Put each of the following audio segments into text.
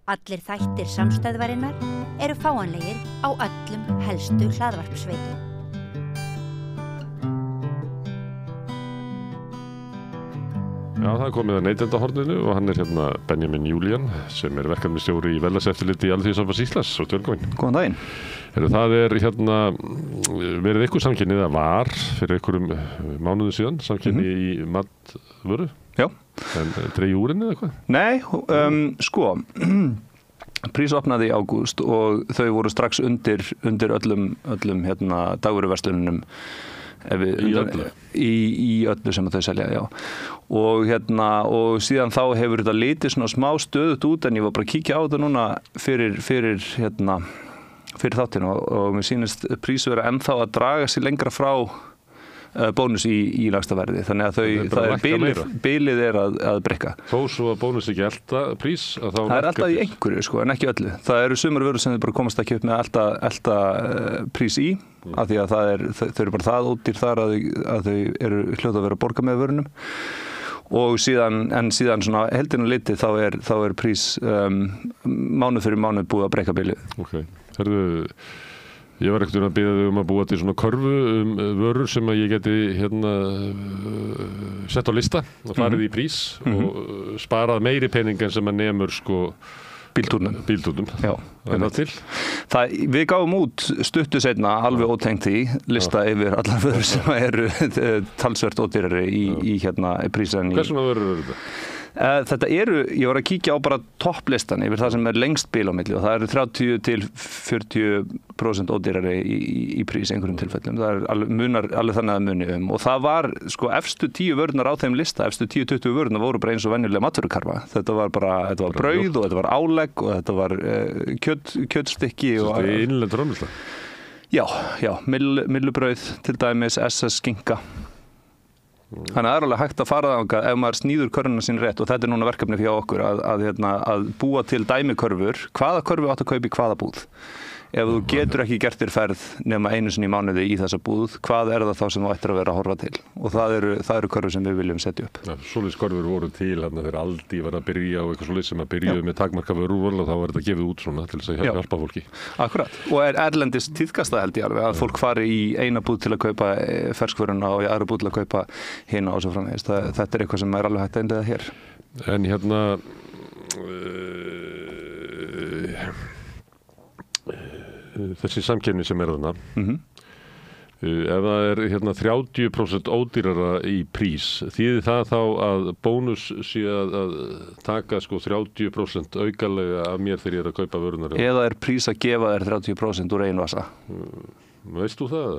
Allir þættir samstæðvarinnar eru fáanlegir á öllum helstu hlaðvarpsveitum. Já, það er komið að neytendahorninu og hann er hérna Benjamin Julian sem er verkefnisstjóri í Verðlagseftirliti í Alþýðusambands Íslands og velkomin. Góðan daginn. Það er hérna verið ykkur samkynni eða var fyrir ykkurum mánuðu síðan samkynni í matvöru? Já. En dreigi úr henni eða eitthvað? Nei, sko, Prís opnaði í ágúst og þau voru strax undir öllum hérna dagvöruverslunum í öllu sem þau selja, já. Og hérna, og síðan þá hefur þetta litið svona smá stöðut út en ég var bara að kíkja á þetta núna fyrir þáttinn og mér sýnist Prís vera ennþá að draga sig lengra frá bónus í lægsta verði, þannig að bilið er að brekka. Þó svo að bónus ekki elta Prís? Það er alltaf í einhverju, sko, en ekki öllu. Það eru sumar vörur sem þau bara komast ekki upp með elta Prís í, af því að þau eru bara það ódýr þar að þau eru hljóta að vera að borga með vörunum. Og síðan svona heldina litið þá er Prís mánuð fyrir mánuð búið að brekka bilið. Ok, ég var ekkert að biðja þau að búa til svona körfu vörur sem að ég geti hérna sett á lista og farið í Prís og sparað meiri pening en sem að nemur sko bíltúrnum. Já, er það til? Við gáum út stuttu seinna alveg ótengt því lista yfir allar vörur sem eru talsvert ódýrari í hérna Prís en í. Hvers svona vörur eru þetta? Þetta ég var að kíkja á bara topplistan yfir það sem er lengst bil á milli og það eru 30-40% ódýrari í Prís einhverjum tilfellum. Það munar alveg þannig að muni og það var sko efstu 10 vörurnar á þeim lista, efstu 10-20 vörurnar voru bara eins og venjulega matvörukarfa. Þetta var brauð og þetta var álegg og þetta var kjötstykki og þetta er innlend framleiðsla. Já, myllubrauð til dæmis, SS skinka. Þannig að það er alveg hægt að fara þangað ef maður snýður körfuna sín rétt og þetta er núna verkefni fyrir okkur að búa til dæmikörfur, hvaða körfu átt að kaupa í hvaða búð. Ef þú getur ekki gert þér ferð nema einu sinni í mánuði í þessa búð, hvað er það þá sem þú ættir að vera að horfa til? Og það eru körfur sem við viljum setja upp. Ja, svoleiðis körfur voru til hérna þegar Aldi var að byrja og eitthvað svoleiðis sem að byrjuðu með takmarkað vörúrval og þá var þetta gefið út svona til þess að hjálpa fólki. Akkurat. Og er erlendis tíðkasta held ég alveg að fólk fari í eina búð til að kaupa ferskvöruna og í aðra búð til að kaupa hina og svo framvegis. Þetta er eitthvað sem er alveg hægt að innleiða hér. En hérna þessi samkeppni sem er þarna ef það er hérna 30% ódýrara í Prís þýðir það þá að bónus sé að taka sko 30% aukalega af mér þegar ég er að kaupa vörunar eða er Prís að gefa þér 30% úr eigin vasa? Veist þú það?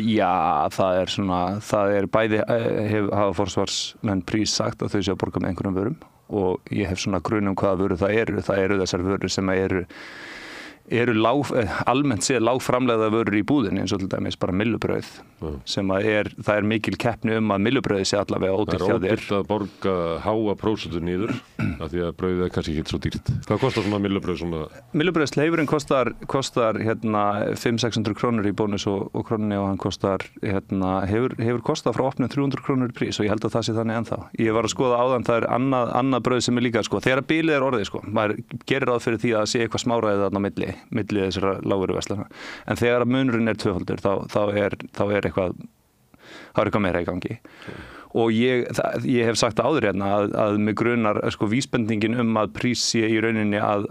Já, það er bæði hafa forsvarsmenn Prís sagt að þau sé að borga með einhverjum vörum og ég hef svona grun hvaða vörur það eru þessar vörur sem eru almennt séð lágframleiða vörur í búðinni eins og til dæmis bara myllubrauð sem það er mikil keppni að myllubrauði sé allavega ódýrt hjá þér. Það er ódýrt að borga háa prósentu niður af því að brauðið er kannski ekki svo dýrt. Hvað kostar svona myllubrauð svona? Myllubrauðsleifurinn kostar hérna 500-600 krónur í bónus og krónunni og hann kostar hefur kostað frá opnum 300 krónur í Prís og ég held að það sé þannig ennþá. Ég var að skoða áðan það er annað brauð sem er líka sko. Þegar bilið er orðið sko, maður gerir ráð fyrir því að sé eitthvað smáræðið þarna á milli þessara lágvöruverslana. En þegar munurinn er tvöfaldur þá er eitthvað meira í gangi. Og ég hef sagt áður hérna að mig grunar sko vísbendingin að Prís sé í rauninni að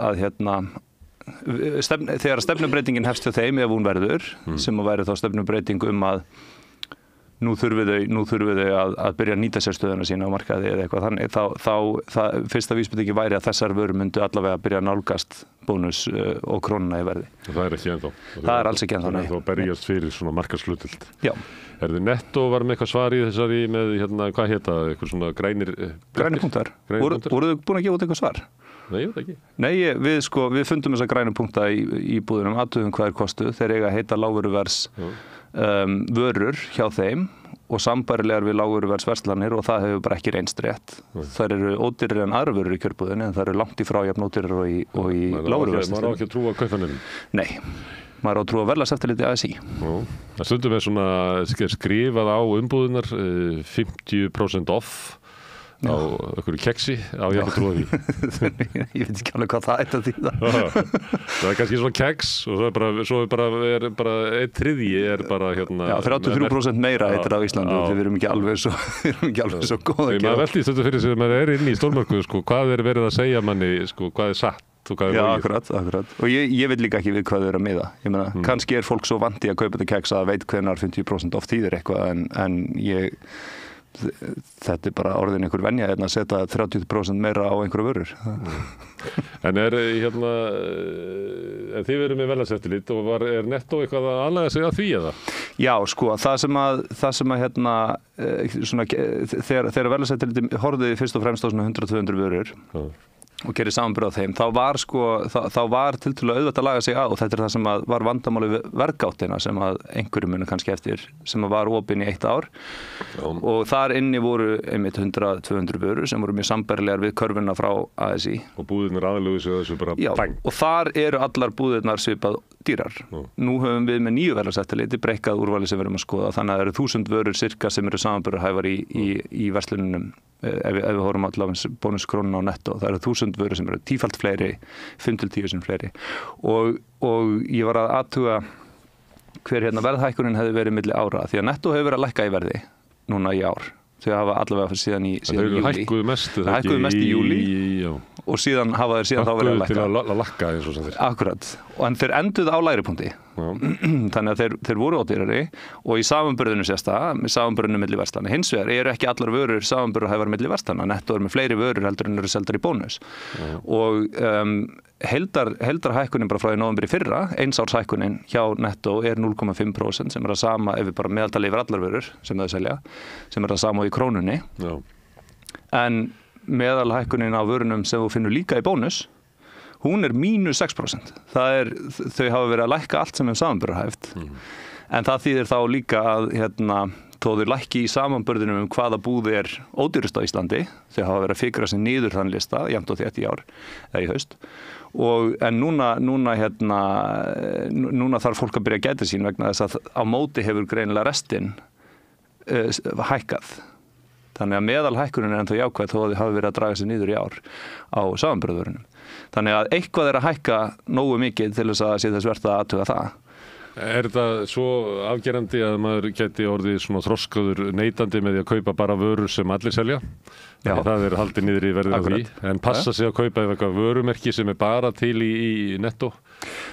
þegar stefnubreytingin hefst hjá þeim ef hún verður, sem að væri þá stefnubreyting að nú þurfum þau að byrja að nýta sér stöðuna sína á markaði eða eitthvað þannig, þá fyrsta vísbendingi væri að þessar vörur myndu allavega að byrja að nálgast bónus og krónuna í verði. Það er ekki ennþá? Það er alls ekki ennþá, nei. Það berjast fyrir svona markaðshlutdeild. Já. Er þið Netto var með eitthvað svar í þessari með, hérna, hvað hétta, eitthvað svona grænir punktar? Voruð þið búin að gefa út eitthvað svar? Nei, ég veit ekki. Nei, við fundum þessa grænu punkta í búðunum, athugum hvað er kostuð, þeir eiga að heita lágvöruvers vörur hjá þeim og sambærilegar við lágvöruversverslanir og það hefur bara ekki reynst rétt. Þær eru ódýrari en aðrar vörur í kjörbúðinni en þær eru langt í frá jafn ódýrari og í lágvöruverslanir. Maður á ekki að trúa kaupanum? Nei, maður á að trúa Verðlagseftirliti ASÍ. Það stundum er svona skrifað á umbúðunar 50% off á einhverju keksi á ég að trúa því. Ég veit ekki alveg hvað það ætti að þýða. Það kannski svona keks og svo er bara 1/3 bara hérna. Já, 33% meira heitir á Íslandi og við erum ekki alveg svo góð að gera. Maður veldi þetta fyrir sig að maður inni í stórmörkuðu sko, hvað verið að segja manni sko, hvað satt og hvað Já, akkurat. Og ég veit líka ekki við hvað þau eru að miða. Ég meina, kannski er fólk svo vant í að kaupa þetta keks að það veit hvenær 50% oft þýðir eitthvað en þetta bara orðin einhver venja að setja 30% meira á einhverju vörur. En hérna þið verið með verðlagseftirlit og er Netto eitthvað að aðlaga sig að því eða? Já, sko, það sem að hérna svona, þegar verðlagseftirlit horfði fyrst og fremst á svona 100-200 vörur og gerir samanburð á þeim, þá var tiltölulega auðvelt að laga sig að og þetta er það sem var vandamáli við verðgáttina sem að einhverjum muni kannski eftir sem að var opin í 1 ár og þar inni voru einmitt 100-200 vörur sem voru mjög sambærilegar við körfuna frá ASI. Og búðirnar aðlögu sig þessu bara bang. Og þar eru allar búðirnar svipað dýrar. Nú höfum við með nýju verðlagseftirliti breikkað úrvali sem við erum að skoða þannig að það eru 1000 vörur cirka sem eru samanburðarhæfar í verslunum ef við horfum allavega bónuskrónuna á Netto það eru 1000 vörur sem eru 10-falt fleiri 5-10 sem fleiri og ég var að athuga hver hérna verðhækkunin hefði verið milli ára því að Netto hefur verið að lækka í verði núna í ár þau hafa allavega síðan í júlí hækkuðu mest í júlí og síðan hafa þeir síðan þá verið að lækka til að lakka eins og sem þeir Akkurat, en þeir enduðu á lægri punkti þannig að þeir voru ódýrari og í samanburðinu samanburðinu milli verslana hins vegar eru ekki allar vörur samanburðarhæfar milli verslana Netto er með fleiri vörur heldur en eru seldar í bónus og heildarhækkunin bara frá í nóvember í fyrra einsárshækkunin hjá Netto er 0,5% sem er það sama ef við bara meðaltali yfir allar vörur sem þau selja sem er það sama í krónunni en meðalhækkunin á vörunum sem þú finnur líka í bónus hún er -6%. Þau hafa verið að lækka allt sem samanburðarhæft. En það þýðir þá líka að þó þau lækki í samanburðinum hvaða búð er ódýrust á Íslandi, þau hafa verið að fikra sig niður þann lista, jafnt og þétt í ár eða í haust. En núna þarf fólk að byrja að gæta sín vegna þess að á móti hefur greinilega restin hækkað. Þannig að meðalhækkunin er ennþá jákvæð þó að þau hafi verið að draga sig niður í ár á samanburðarvörunum. Þannig að eitthvað er að hækka nógu mikið til þess að sé þess verð að athuga það. Er þetta svo afgerandi að maður geti orðið svona þroskaður neytandi með því að kaupa bara vörur sem allir selja? Það er haldið niður í verðið á því. En passa sig að kaupa eitthvað vörumerki sem er bara til í Netto?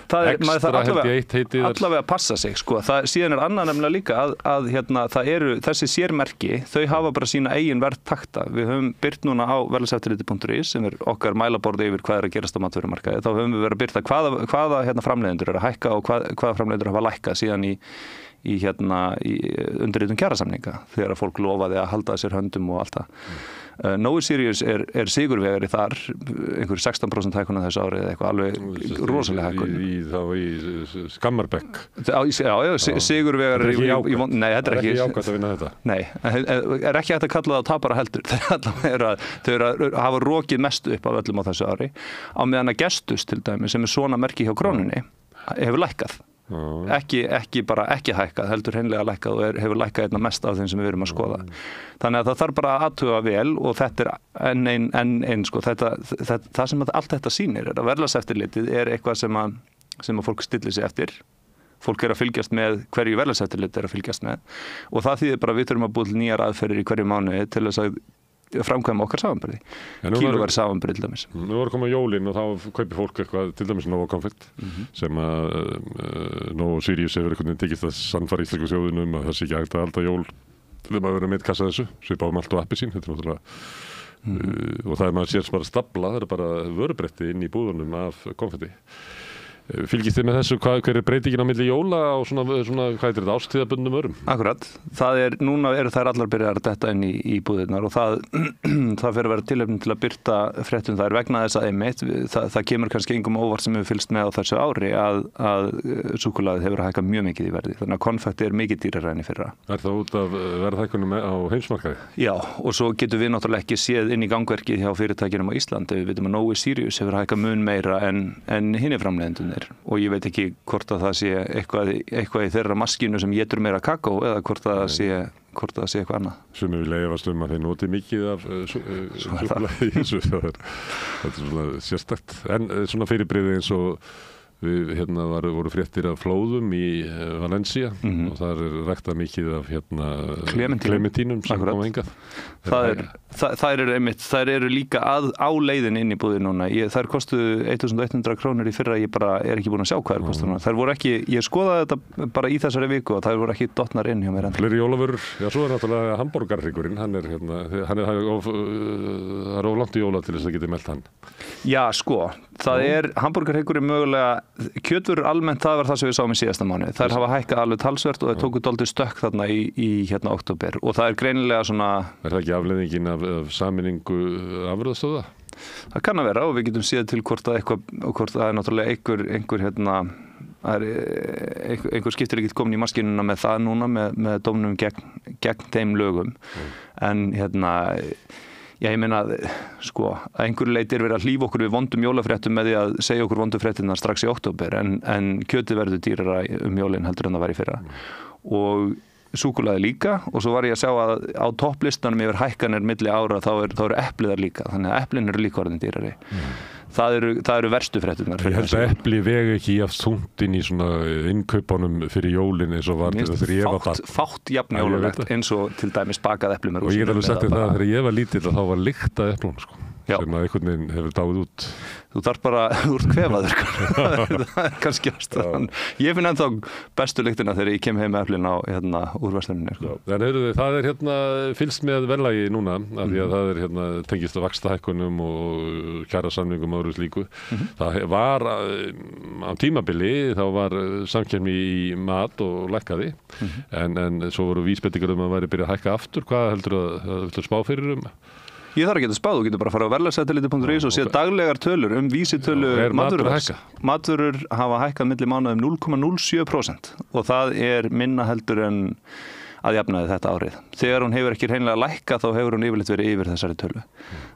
Extra held ég eitt heiti allavega að passa sig sko. Síðan er annað nefnilega líka að það eru þessi sérmerki þau hafa bara sína eigin verðtakta við höfum byrt núna á verðlagseftirliti.is sem er okkar mælaborði yfir hvað er að gerast á matvörumarkaði þá höfum við verið að byrta hvaða framleiðendur eru að hækka og hvaða framleiðendur hafa lækkað síðan í undirritun kjarasamninga þegar fólk lofaði að halda sér höndum og allt það Nói Sirius er sigurvegari þar einhver 16% hækkun á þessu ári eða eitthvað alveg rosalega hækkun í Skammarbekk sigurvegari nei, þetta er ekki jákvæmt að vinna þetta nei, er ekki hægt að kalla það tapara heldur þau eru að hafa rokið mest upp af öllum á þessu ári á meðan að Gestus til dæmi sem er svona merki hjá krónunni hefur lækkað ekki bara ekki hækkað heldur hreinlega lækkað og hefur lækkað einna mest af þeim sem við erum að skoða þannig að það þarf bara að athuga vel og þetta er enn sko, það sem allt þetta sýnir er að verðlagseftirlitið er eitthvað sem að fólk stillir sig eftir fólk er að fylgjast með hverju verðlagseftirlit er að fylgjast með og það þýðir bara að við þurfum að búa til nýjar aðferðir í hverju mánuði til þess að framkvæma okkar samanburði kílóverð samanburði til dæmis Nú var að koma jólin og þá kaupir fólk eitthvað til dæmis Nóa konfekt sem að Nóa Sirius hefur einhvern veginn tekist að sannfæra íslensku þjóðinum að það sé ekki hægt að halda jól þegar maður verið að mitkassa þessu svipað malt og appelsín þetta er náttúrulega og það er maður sér bara stafla það er bara vörubretti inn í búðunum af konfekti Fylgist þið með þessu, hver er breytingin á milli jóla og svona hvað heitir þetta, ástíðabundnum vörum? Akkurat, núna eru þær allar byrjar að detta inn í búðirnar og það fer að vera tilefni til að birta fréttum þær vegna þess að einmitt, það kemur kannski engum óvart sem hefur fylgst með á þessu ári að súkkulaðið hefur hækkað mjög mikið í verði, þannig að konfekti er mikið dýrara enn í fyrra. Er það út af verðhækkunum á heimsmarkaði? Já, og svo getum við náttúrulega ekki séð inn í gangverkið hjá fyrirtækjunum á Íslandi, við vitum að Nói Sirius hefur hækkað mun meira en hinni framleiðendurnir og ég veit ekki hvort að það sé eitthvað í þeirra maskínu sem étur meira kakó eða hvort að það sé hvort það sé eitthvað annað. Sumir vilja efast að þeir noti mikið af súkkulaði í þessu. Það er svona sérstakt. En svona fyrirbrigði eins og við voru fréttir af flóðum í Valencia og það ræktað mikið af klementínum sem koma hingað. Þær eru líka á leiðin inn í búðir núna. Þær kostuðu 1.100 krónur í fyrra, ég bara er ekki búin að sjá hvað þær kostu núna. Þær voru ekki, ég skoðaði þetta bara í þessari viku og þær voru ekki dottnar inn hjá mér enn. Fleiri jólavörur, já svo náttúrulega hamborgarhryggurinn, það er of langt í jóla til þess að geta meldt hann. Já sko, hamborgarhryggurinn mögulega, kjötvörur almennt, það var það sem við sáum í síðasta mánuði. Þær hafa hækkað alveg talsvert og þær tóku dálítið stökk þarna í október og það er greinilega svona... Er það ekki afleiðingin af sameiningu afurðastöðva? Það kann að vera og við getum séð til hvort það er náttúrulega einhver skiptir ekki komin í maskinuna með það núna með dómnum gegn þeim lögum. En ég meina, sko, að einhverju leyti verið að hlífa okkur við vondum jólafréttum með því að segja okkur vondum fréttina strax í október en kjötið verður dýrara jólin heldur en það var í fyrra. Og súkkulaði líka og svo var ég að sjá að á topplistanum yfir hækkanir milli ára þá eru epliðar líka, þannig að eplin eru líka orðin dýrari. Það eru verstu frétturnar. Ég held að epli vegi ekki jafn þungt inn í svona innkaupunum fyrir jólin eins og var þegar ég var barn. Fátt jafn jólalegt eins og til dæmis bakað epli með rúsínum. Og ég get alveg sagt það þegar ég var lítill að þá var lykt af eplunum sko. Já. Sem að einhvern veginn hefur dáið út. Þú þarf bara úr kvefaður. Það er kannski ástæðan. Ég finn ennþá bestu lyktina þegar ég kem heim með eplin á úrversluninni. Sko. Það er fylgst með verðlagi núna af því að það er tengist að vaxtahækkunum og kjarasamningum og öðru slíku. Það var á tímabili þá var samkeppni í mat og lækkaði en svo voru vísbendingar að væri byrjað að hækka aftur. Hvað heldur að viltu spá fyrir Ég þarf ekki að spá, þú getur bara að fara á verðlagseftirliti.is og séð daglegar tölur vísitölu matvöruverðs. Matvörur hafa hækkað milli mánaða 0,07% og það er minna heldur en að jafnaði þetta árið. Þegar hún hefur ekki hreinlega lækkað þá hefur hún yfirleitt verið yfir þessari tölu.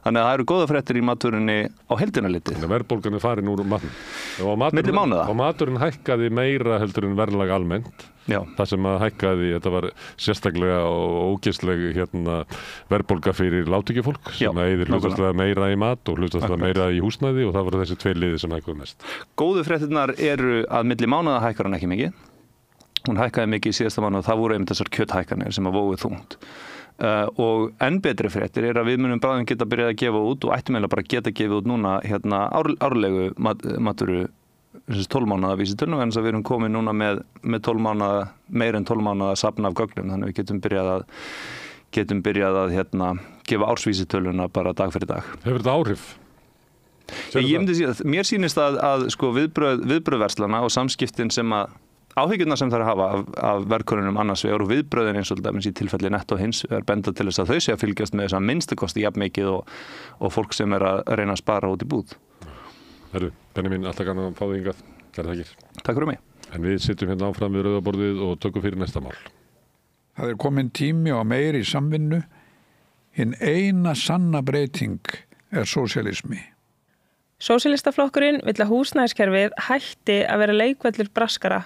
Þannig að það eru góða fréttir í matvörunni á heildina litið. Þannig að verðbólgan er farin úr matnum. Milli mánaða. Og maturinn hækkaði meira heldur en verðlag almennt. Já. Það sem að hækkaði, þetta var sérstaklega og ógeðsleg verðbólga fyrir lágtekjufólk sem eyðir hlutfallslega meira í mat og hlutfallslega meira í húsnæði og það voru þessi tvei liðir sem hækkuðu mest. Góðu fréttirnar eru að milli mánaða hækkar hann ekki mikið. Hún hækkaði mikið í síðasta mánuð og það voru einmitt þessar kjöthækkanir sem að vóguð þungt. Og enn betri fréttir er að við munum bráðum geta byrjað að gefa út og ættum eiginlega bara geta gefið út núna árlegu matvöru 12 mánaða vísitölu en þess að við erum komin núna með 12 mánaða, meir en 12 mánaða safn af gögnum þannig að við getum byrjað að gefa ársvísitöluna bara dag fyrir dag. Hefur þetta áhrif? Mér sýnist að sko viðbröðverslana og samskiptin sem að áhyggjurnar sem þær hafa af verðkönnunum annars vegar og viðbröðin eins og dæmis í tilfelli Netto hins er benda til þess að þau sé að fylgjast með þess að minnstakosti jafn mikið og fólk sem er að reyna að spara út í búð. Herru, Benjamin, alltaf kannan að fá þig hingað. Kærar þakkir. Takk fyrir mig. En við sitjum hérna áfram við rauðaborðið og tökum fyrir næsta mál. Það er komin tími á meiri samvinnu. Hinn eina sanna breyting er sósíalismi. Sósíalistaflokkurinn vill að húsnæðiskerfið hætti að vera leikvöllur braskara.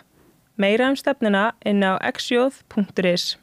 Meira stefnuna inn á xj.is.